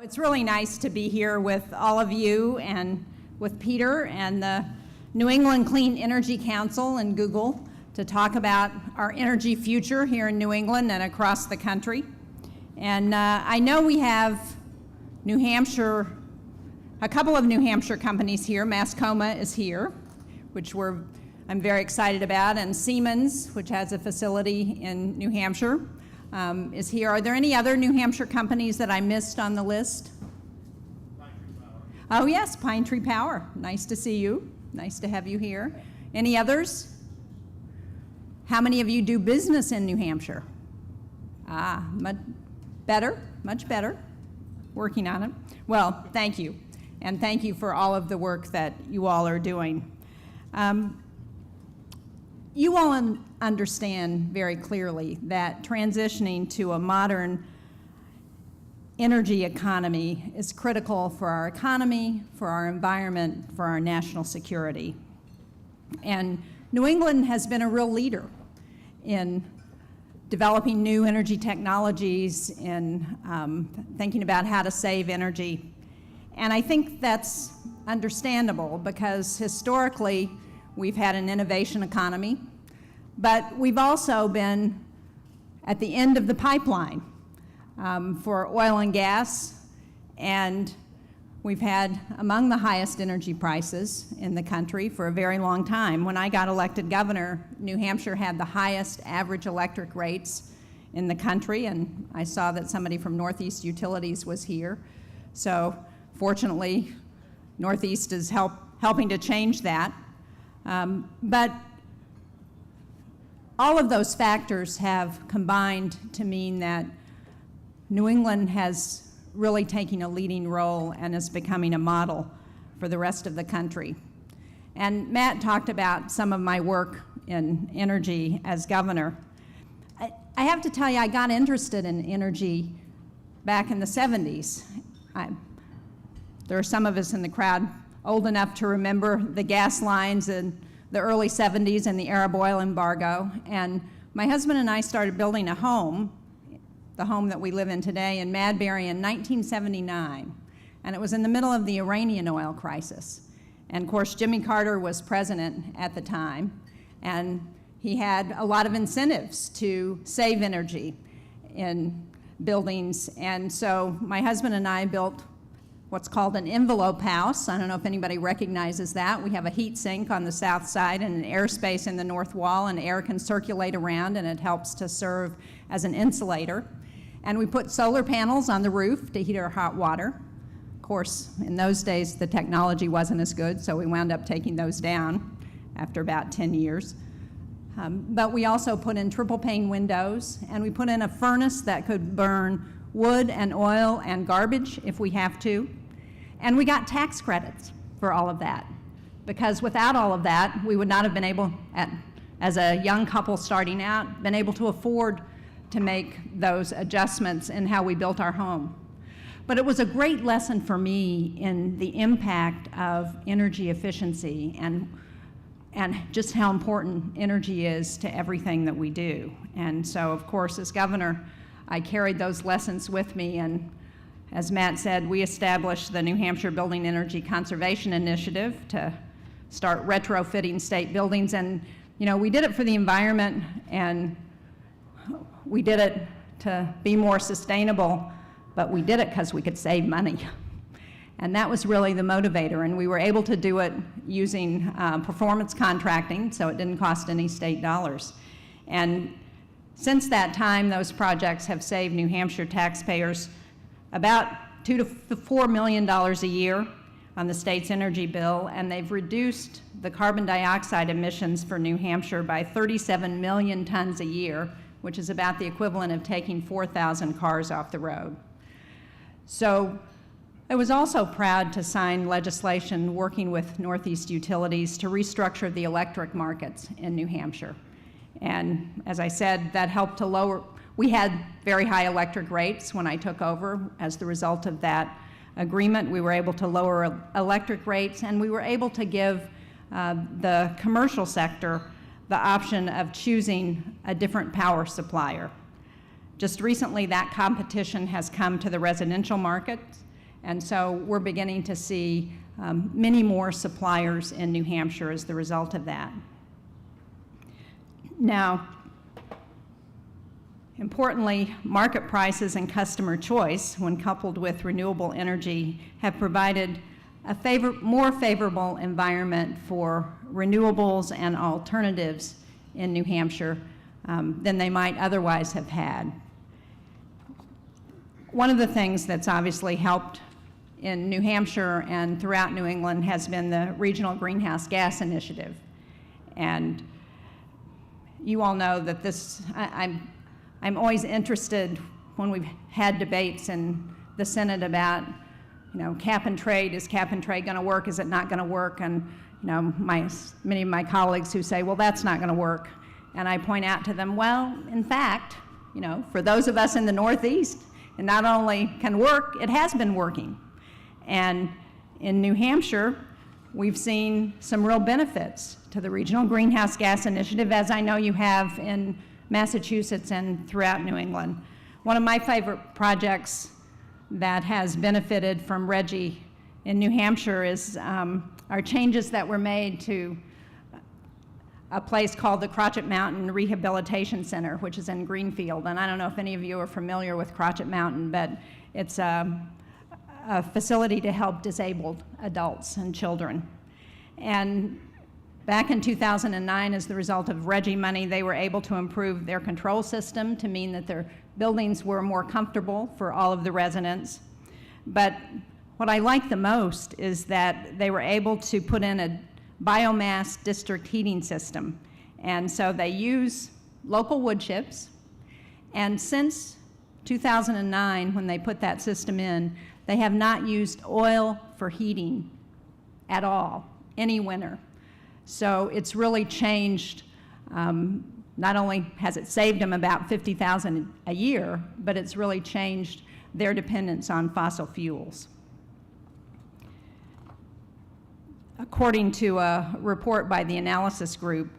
It's really nice to be here with all of you and with Peter and the New England Clean Energy Council and Google to talk about our energy future here in New England and across the country. And I know we have New Hampshire, a couple of New Hampshire companies here. Mascoma is here, which I'm very excited about, and Siemens, which has a facility in New Hampshire, is here. Are there any other New Hampshire companies that I missed on the list? Pine Tree Power. Oh yes, Pine Tree Power. Nice to see you. Nice to have you here. Any others? How many of you do business in New Hampshire? Much better. Working on it. Well, thank you. And thank you for all of the work that you all are doing. You all understand very clearly that transitioning to a modern energy economy is critical for our economy, for our environment, for our national security. And New England has been a real leader in developing new energy technologies, in thinking about how to save energy. And I think that's understandable because historically we've had an innovation economy, but we've also been at the end of the pipeline for oil and gas, and we've had among the highest energy prices in the country for a very long time. When I got elected governor, New Hampshire had the highest average electric rates in the country, and I saw that somebody from Northeast Utilities was here. So fortunately, Northeast is helping to change that. But all of those factors have combined to mean that New England has really taken a leading role and is becoming a model for the rest of the country. And Matt talked about some of my work in energy as governor. I have to tell you, I got interested in energy back in the 70s. There are some of us in the crowd old enough to remember the gas lines in the early 70s and the Arab oil embargo. And my husband and I started building a home, the home that we live in today, in Madbury in 1979. And it was in the middle of the Iranian oil crisis. And of course, Jimmy Carter was president at the time, and he had a lot of incentives to save energy in buildings. And so my husband and I built what's called an envelope house. I don't know if anybody recognizes that. We have a heat sink on the south side and an airspace in the north wall, and air can circulate around, and it helps to serve as an insulator. And we put solar panels on the roof to heat our hot water. Of course, in those days, the technology wasn't as good, so we wound up taking those down after about 10 years. But we also put in triple pane windows, and we put in a furnace that could burn wood and oil and garbage if we have to. And we got tax credits for all of that, because without all of that, we would not have been able, as a young couple starting out, been able to afford to make those adjustments in how we built our home. But it was a great lesson for me in the impact of energy efficiency and just how important energy is to everything that we do. And so, of course, as governor, I carried those lessons with me, and as Matt said, we established the New Hampshire Building Energy Conservation Initiative to start retrofitting state buildings. And you know, we did it for the environment, and we did it to be more sustainable, but we did it because we could save money. And that was really the motivator, and we were able to do it using performance contracting, so it didn't cost any state dollars. And since that time, those projects have saved New Hampshire taxpayers about $2 to $4 million a year on the state's energy bill, and they've reduced the carbon dioxide emissions for New Hampshire by 37 million tons a year, which is about the equivalent of taking 4,000 cars off the road. So I was also proud to sign legislation working with Northeast Utilities to restructure the electric markets in New Hampshire. And as I said, that helped to lower, we had very high electric rates when I took over. As the result of that agreement, we were able to lower electric rates, and we were able to give the commercial sector the option of choosing a different power supplier. Just recently, that competition has come to the residential market, and so we're beginning to see many more suppliers in New Hampshire as the result of that. Now, importantly, market prices and customer choice, when coupled with renewable energy, have provided a more favorable environment for renewables and alternatives in New Hampshire than they might otherwise have had. One of the things that's obviously helped in New Hampshire and throughout New England has been the Regional Greenhouse Gas Initiative. And you all know that this, I'm always interested when we've had debates in the Senate about, you know, cap and trade. Is cap and trade going to work? Is it not going to work? And, you know, many of my colleagues who say, well, that's not going to work. And I point out to them, well, in fact, you know, for those of us in the Northeast, it not only can work, it has been working. And in New Hampshire, we've seen some real benefits to the Regional Greenhouse Gas Initiative, as I know you have in Massachusetts and throughout New England. One of my favorite projects that has benefited from RGGI in New Hampshire is our changes that were made to a place called the Crotchet Mountain Rehabilitation Center, which is in Greenfield. And I don't know if any of you are familiar with Crotchet Mountain, but it's a facility to help disabled adults and children. And back in 2009, as the result of RGGI money, they were able to improve their control system to mean that their buildings were more comfortable for all of the residents. But what I like the most is that they were able to put in a biomass district heating system. And so they use local wood chips. And since 2009, when they put that system in, they have not used oil for heating at all, any winter. So it's really changed. Not only has it saved them about $50,000 a year, but it's really changed their dependence on fossil fuels. According to a report by the analysis group,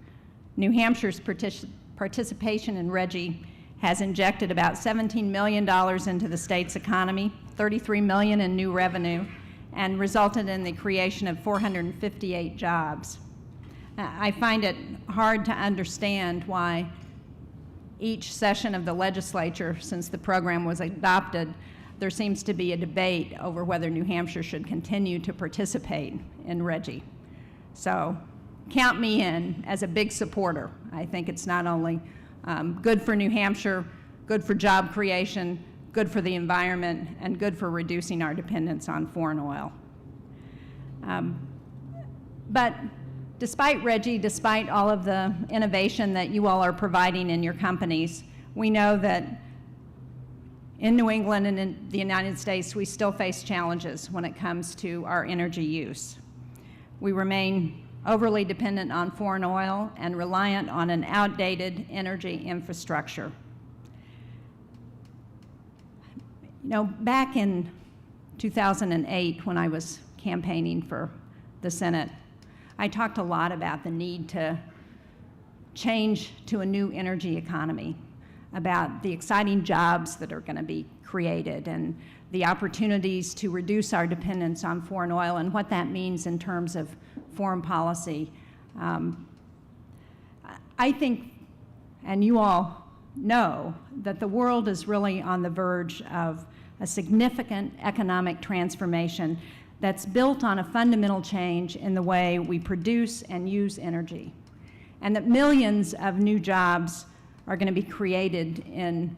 New Hampshire's participation in RGGI has injected about $17 million into the state's economy, $33 million in new revenue, and resulted in the creation of 458 jobs. I find it hard to understand why each session of the legislature since the program was adopted, there seems to be a debate over whether New Hampshire should continue to participate in RGGI. So count me in as a big supporter. I think it's not only good for New Hampshire, good for job creation, good for the environment, and good for reducing our dependence on foreign oil. But despite RGGI, despite all of the innovation that you all are providing in your companies, we know that in New England and in the United States, we still face challenges when it comes to our energy use. We remain overly dependent on foreign oil and reliant on an outdated energy infrastructure. You know, back in 2008, when I was campaigning for the Senate, I talked a lot about the need to change to a new energy economy, about the exciting jobs that are going to be created and the opportunities to reduce our dependence on foreign oil and what that means in terms of foreign policy. I think, and you all know, that the world is really on the verge of a significant economic transformation that's built on a fundamental change in the way we produce and use energy, and that millions of new jobs are going to be created in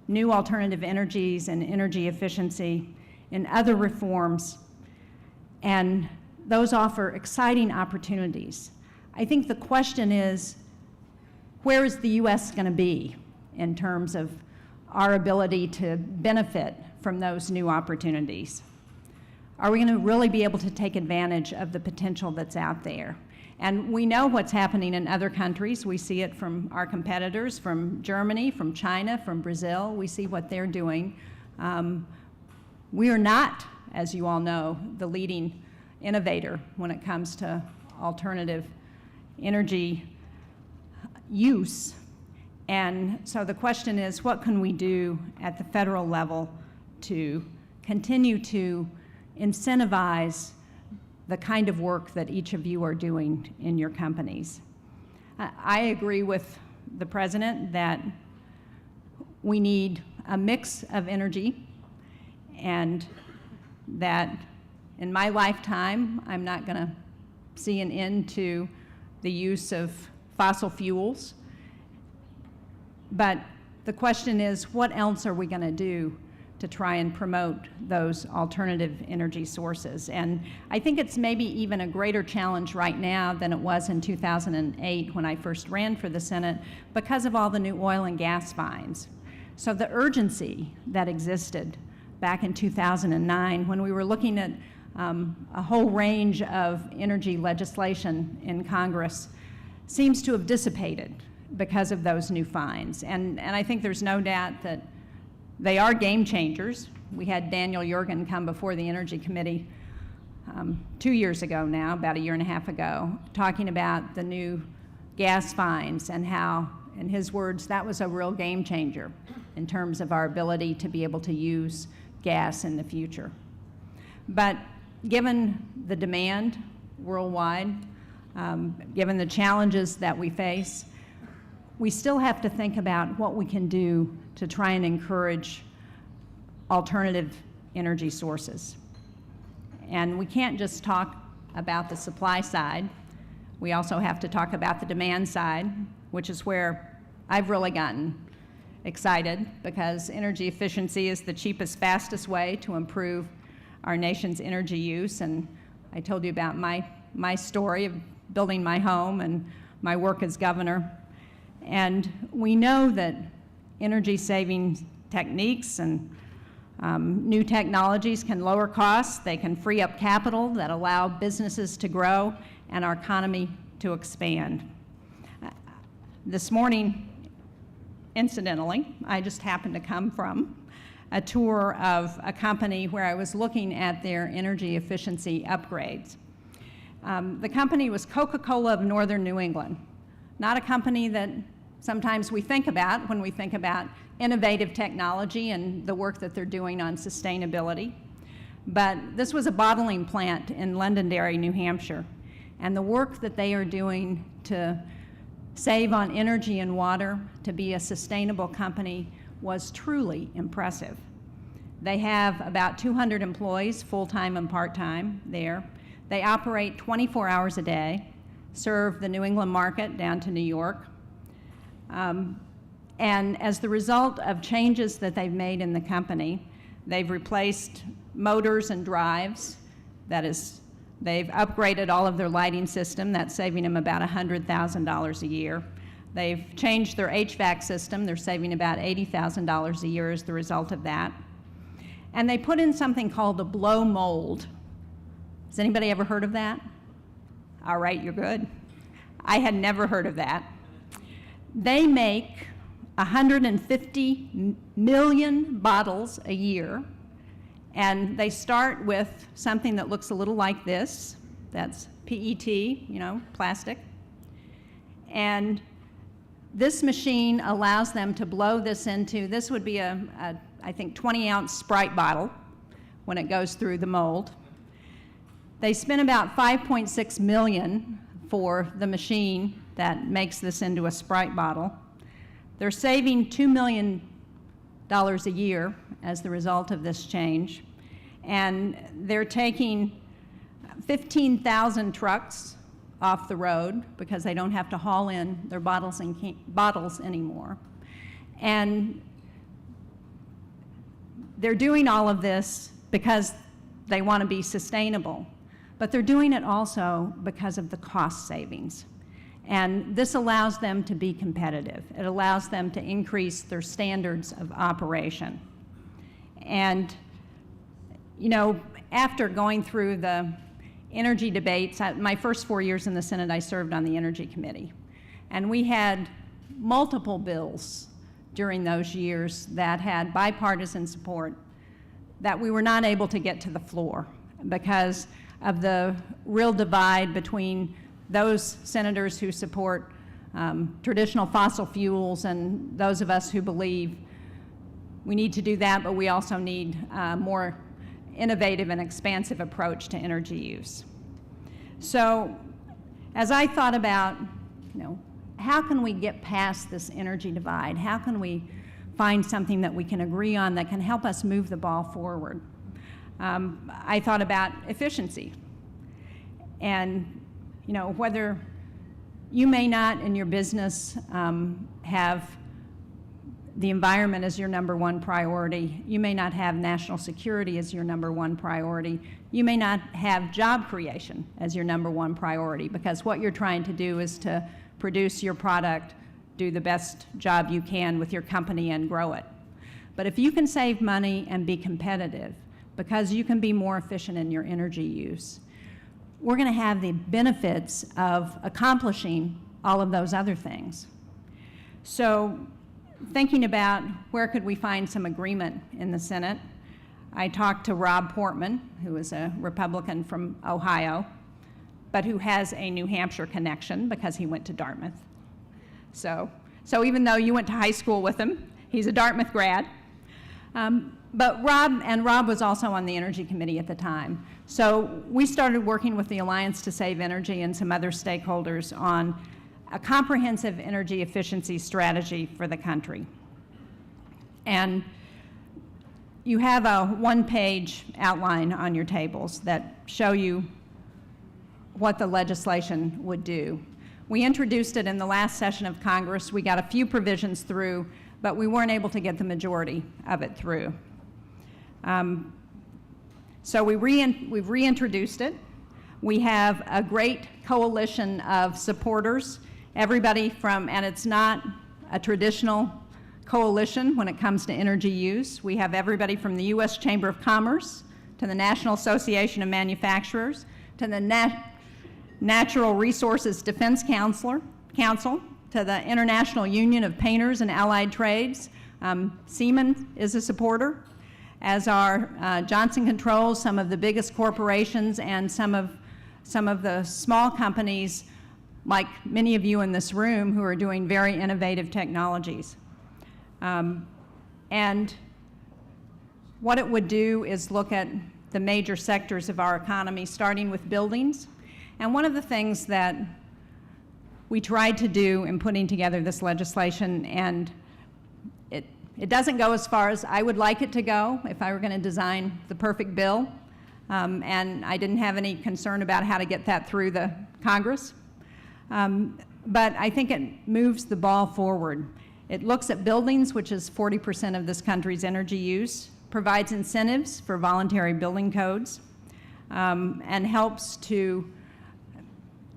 new alternative energies and energy efficiency, in other reforms, and those offer exciting opportunities. I think the question is, where is the U.S. going to be in terms of our ability to benefit from those new opportunities? Are we going to really be able to take advantage of the potential that's out there? And we know what's happening in other countries. We see it from our competitors, from Germany, from China, from Brazil. We see what they're doing. We are not, as you all know, the leading innovator when it comes to alternative energy use. And so the question is, what can we do at the federal level to continue to incentivize the kind of work that each of you are doing in your companies? I agree with the President that we need a mix of energy, and that in my lifetime, I'm not going to see an end to the use of fossil fuels. But the question is, what else are we going to do to try and promote those alternative energy sources? And I think it's maybe even a greater challenge right now than it was in 2008 when I first ran for the Senate, because of all the new oil and gas finds. So the urgency that existed back in 2009 when we were looking at a whole range of energy legislation in Congress seems to have dissipated because of those new finds. And I think there's no doubt that they are game changers. We had Daniel Yergin come before the Energy Committee 2 years ago now, about a year and a half ago, talking about the new gas finds and how, in his words, that was a real game changer in terms of our ability to be able to use gas in the future. But given the demand worldwide, given the challenges that we face, we still have to think about what we can do to try and encourage alternative energy sources. And we can't just talk about the supply side. We also have to talk about the demand side, which is where I've really gotten excited, because energy efficiency is the cheapest, fastest way to improve our nation's energy use. And I told you about my story of building my home and my work as governor. And we know that energy-saving techniques and new technologies can lower costs, they can free up capital that allow businesses to grow and our economy to expand. This morning, incidentally, I just happened to come from a tour of a company where I was looking at their energy efficiency upgrades. The company was Coca-Cola of Northern New England, not a company that sometimes we think about when we think about innovative technology and the work that they're doing on sustainability. But this was a bottling plant in Londonderry, New Hampshire, and the work that they are doing to save on energy and water, to be a sustainable company, was truly impressive. They have about 200 employees, full-time and part-time there. They operate 24 hours a day, serve the New England market down to New York. And as the result of changes that they've made in the company, they've replaced motors and drives. That is, they've upgraded all of their lighting system. That's saving them about $100,000 a year. They've changed their HVAC system. They're saving about $80,000 a year as the result of that. And they put in something called a blow mold. Has anybody ever heard of that? All right, you're good. I had never heard of that. They make 150 million bottles a year, and they start with something that looks a little like this. That's PET, plastic. And this machine allows them to blow this into, this would be I think, 20-ounce Sprite bottle when it goes through the mold. They spend about $5.6 million for the machine that makes this into a Sprite bottle. They're saving $2 million a year as the result of this change. And they're taking 15,000 trucks off the road because they don't have to haul in their bottles anymore. And they're doing all of this because they want to be sustainable, but they're doing it also because of the cost savings. And this allows them to be competitive. It allows them to increase their standards of operation. And, after going through the energy debates, my first 4 years in the Senate, I served on the Energy Committee. And we had multiple bills during those years that had bipartisan support that we were not able to get to the floor because of the real divide between those senators who support traditional fossil fuels, and those of us who believe we need to do that, but we also need a more innovative and expansive approach to energy use. So as I thought about, how can we get past this energy divide? How can we find something that we can agree on that can help us move the ball forward? I thought about efficiency. And, whether you may not in your business have the environment as your number one priority. You may not have national security as your number one priority. You may not have job creation as your number one priority, because what you're trying to do is to produce your product, do the best job you can with your company and grow it. But if you can save money and be competitive, because you can be more efficient in your energy use, we're going to have the benefits of accomplishing all of those other things. So thinking about where could we find some agreement in the Senate, I talked to Rob Portman, who is a Republican from Ohio, but who has a New Hampshire connection because he went to Dartmouth. So even though you went to high school with him, he's a Dartmouth grad. But Rob was also on the Energy Committee at the time. So we started working with the Alliance to Save Energy and some other stakeholders on a comprehensive energy efficiency strategy for the country. And you have a one-page outline on your tables that show you what the legislation would do. We introduced it in the last session of Congress. We got a few provisions through, but we weren't able to get the majority of it through. So we've reintroduced it. We have a great coalition of supporters, everybody from, and it's not a traditional coalition when it comes to energy use. We have everybody from the U.S. Chamber of Commerce to the National Association of Manufacturers to the Natural Resources Defense Council to the International Union of Painters and Allied Trades. Siemens is a supporter, as are Johnson Controls, some of the biggest corporations, and some of the small companies, like many of you in this room, who are doing very innovative technologies. And what it would do is look at the major sectors of our economy, starting with buildings. And one of the things that we tried to do in putting together this legislation, and it doesn't go as far as I would like it to go if I were going to design the perfect bill, and I didn't have any concern about how to get that through the Congress. But I think it moves the ball forward. It looks at buildings, which is 40% of this country's energy use, provides incentives for voluntary building codes, and helps to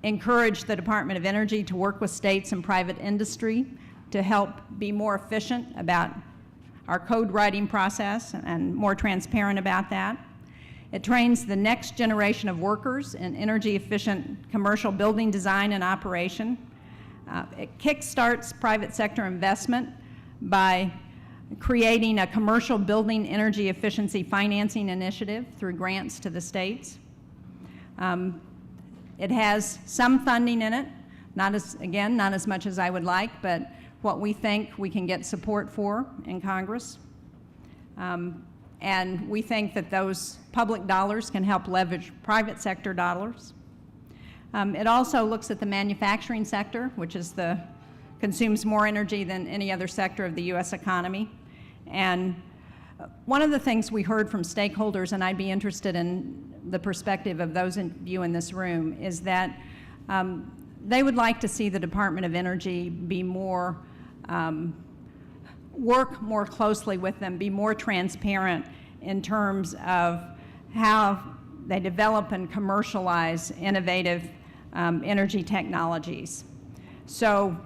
encourage the Department of Energy to work with states and private industry to help be more efficient about our code writing process and more transparent about that. It trains the next generation of workers in energy efficient commercial building design and operation. It kickstarts private sector investment by creating a commercial building energy efficiency financing initiative through grants to the states. It has some funding in it, not as much as I would like, but what we think we can get support for in Congress. And we think that those public dollars can help leverage private sector dollars. It also looks at the manufacturing sector, which consumes more energy than any other sector of the U.S. economy. And one of the things we heard from stakeholders, and I'd be interested in the perspective of those of you in this room, is that they would like to see the Department of Energy be more, work more closely with them, be more transparent in terms of how they develop and commercialize innovative energy technologies. So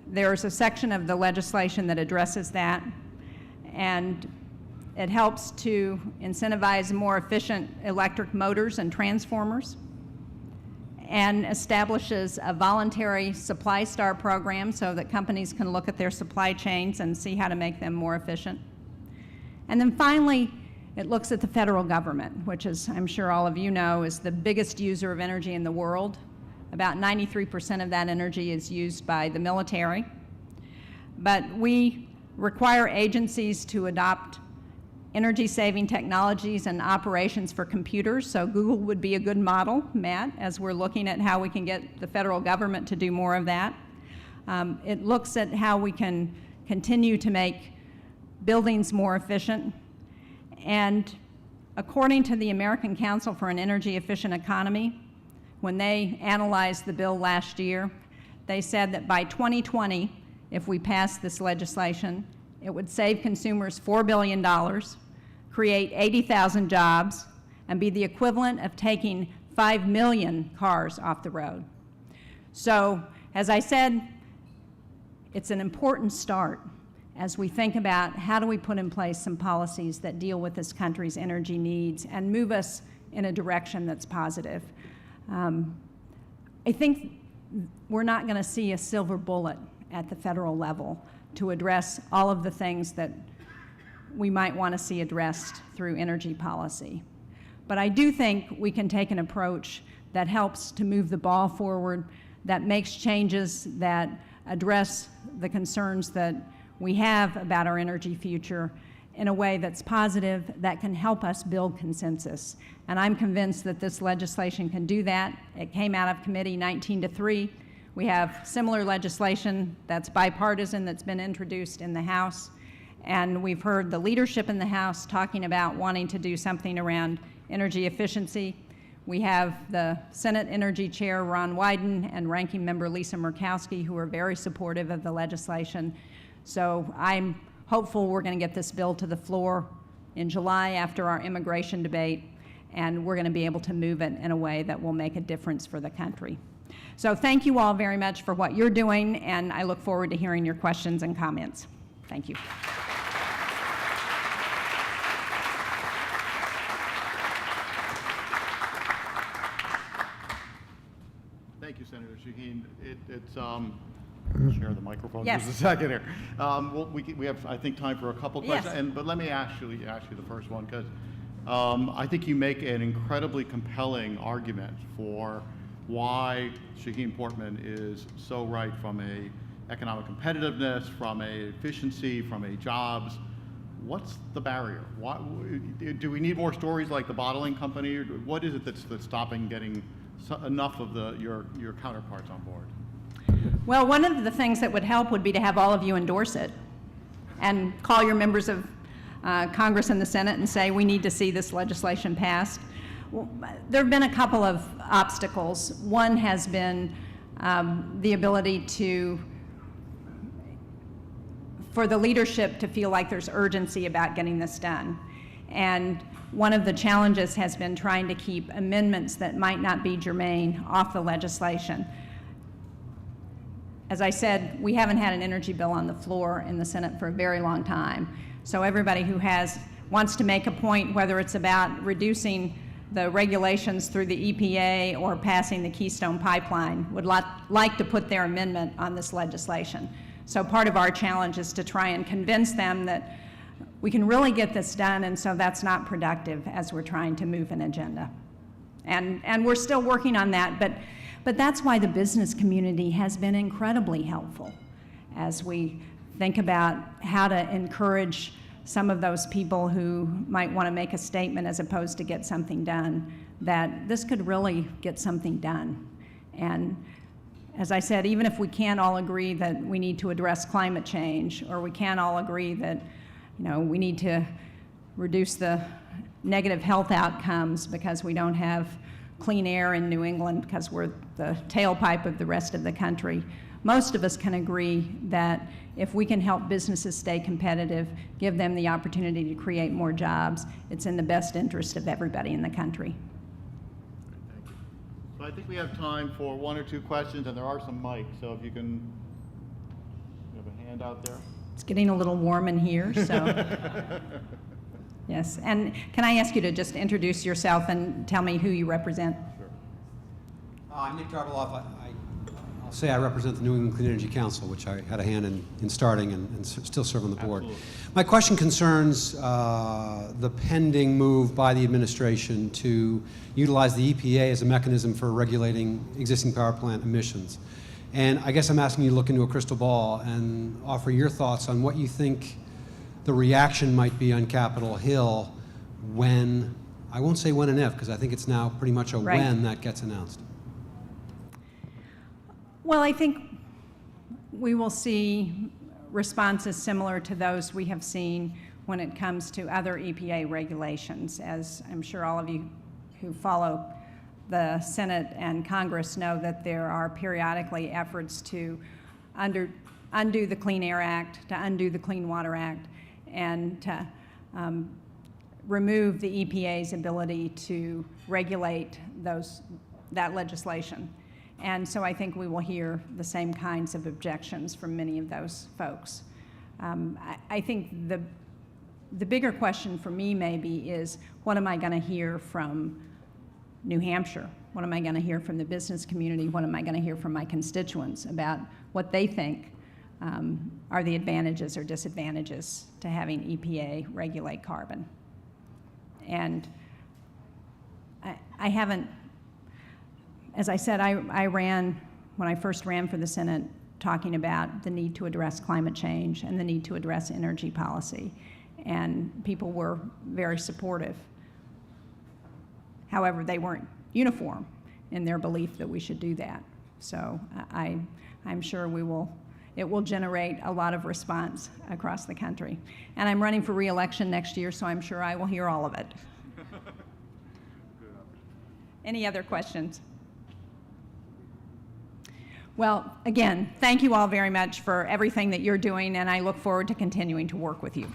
there's a section of the legislation that addresses that, and it helps to incentivize more efficient electric motors and transformers, and establishes a voluntary supply star program so that companies can look at their supply chains and see how to make them more efficient. And then finally, it looks at the federal government, which, as I'm sure all of you know, is the biggest user of energy in the world, About 93% of that energy is used by the military. But we require agencies to adopt energy-saving technologies and operations for computers, so Google would be a good model, Matt, as we're looking at how we can get the federal government to do more of that. It looks at how we can continue to make buildings more efficient. And according to the American Council for an Energy Efficient Economy, when they analyzed the bill last year, they said that by 2020, if we pass this legislation, it would save consumers $4 billion, create 80,000 jobs, and be the equivalent of taking 5 million cars off the road. So, as I said, it's an important start as we think about how do we put in place some policies that deal with this country's energy needs and move us in a direction that's positive. I think we're not going to see a silver bullet at the federal level to address all of the things that we might want to see addressed through energy policy. But I do think we can take an approach that helps to move the ball forward, that makes changes that address the concerns that we have about our energy future in a way that's positive, that can help us build consensus. And I'm convinced that this legislation can do that. It came out of committee 19-3. We have similar legislation that's bipartisan that's been introduced in the House. And we've heard the leadership in the House talking about wanting to do something around energy efficiency. We have the Senate Energy Chair, Ron Wyden, and Ranking Member Lisa Murkowski, who are very supportive of the legislation. So I'm hopeful we're going to get this bill to the floor in July after our immigration debate, and we're going to be able to move it in a way that will make a difference for the country. So thank you all very much for what you're doing, and I look forward to hearing your questions and comments. Thank you. Thank you, Senator Shaheen. Share the microphone Yes. just a second here. Well, we have, I think, time for a couple questions. Yes. But let me ask you the first one, because I think you make an incredibly compelling argument for why Shaheen Portman is so right from a economic competitiveness, from a efficiency, from a jobs. What's the barrier? Do we need more stories like the bottling company? Or what is it that's stopping getting enough of your counterparts on board? Well, one of the things that would help would be to have all of you endorse it and call your members of Congress and the Senate and say, we need to see this legislation passed. Well, there have been a couple of obstacles. One has been the ability for the leadership to feel like there's urgency about getting this done. And one of the challenges has been trying to keep amendments that might not be germane off the legislation. As I said, we haven't had an energy bill on the floor in the Senate for a very long time. So everybody who wants to make a point, whether it's about reducing the regulations through the EPA or passing the Keystone Pipeline, would like to put their amendment on this legislation. So part of our challenge is to try and convince them that we can really get this done, and so that's not productive as we're trying to move an agenda. And we're still working on that, but that's why the business community has been incredibly helpful as we think about how to encourage some of those people who might want to make a statement as opposed to get something done, that this could really get something done. And as I said, even if we can't all agree that we need to address climate change, or we can't all agree that we need to reduce the negative health outcomes because we don't have clean air in New England because we're the tailpipe of the rest of the country. Most of us can agree that if we can help businesses stay competitive, give them the opportunity to create more jobs, it's in the best interest of everybody in the country. Thank you. So I think we have time for one or two questions, and there are some mics, so if you have a hand out there. It's getting a little warm in here, so. Yes, and can I ask you to just introduce yourself and tell me who you represent? Sure. I'm Nick Drabeloff. I'll say I represent the New England Clean Energy Council, which I had a hand in starting and still serve on the board. Absolutely. My question concerns the pending move by the administration to utilize the EPA as a mechanism for regulating existing power plant emissions. And I guess I'm asking you to look into a crystal ball and offer your thoughts on what you think the reaction might be on Capitol Hill when, I won't say when and if, because I think it's now pretty much a Right. when that gets announced. Well, I think we will see responses similar to those we have seen when it comes to other EPA regulations. As I'm sure all of you who follow the Senate and Congress know, that there are periodically efforts to undo the Clean Air Act, to undo the Clean Water Act, and to remove the EPA's ability to regulate that legislation. And so I think we will hear the same kinds of objections from many of those folks. I think the bigger question for me maybe is, what am I going to hear from New Hampshire? What am I going to hear from the business community? What am I going to hear from my constituents about what they think are the advantages or disadvantages to having EPA regulate carbon? And I haven't, as I said, I ran, when I first ran for the Senate, talking about the need to address climate change and the need to address energy policy. And people were very supportive. However, they weren't uniform in their belief that we should do that. So I'm sure it will generate a lot of response across the country. And I'm running for re-election next year, so I'm sure I will hear all of it. Any other questions? Well, again, thank you all very much for everything that you're doing, and I look forward to continuing to work with you.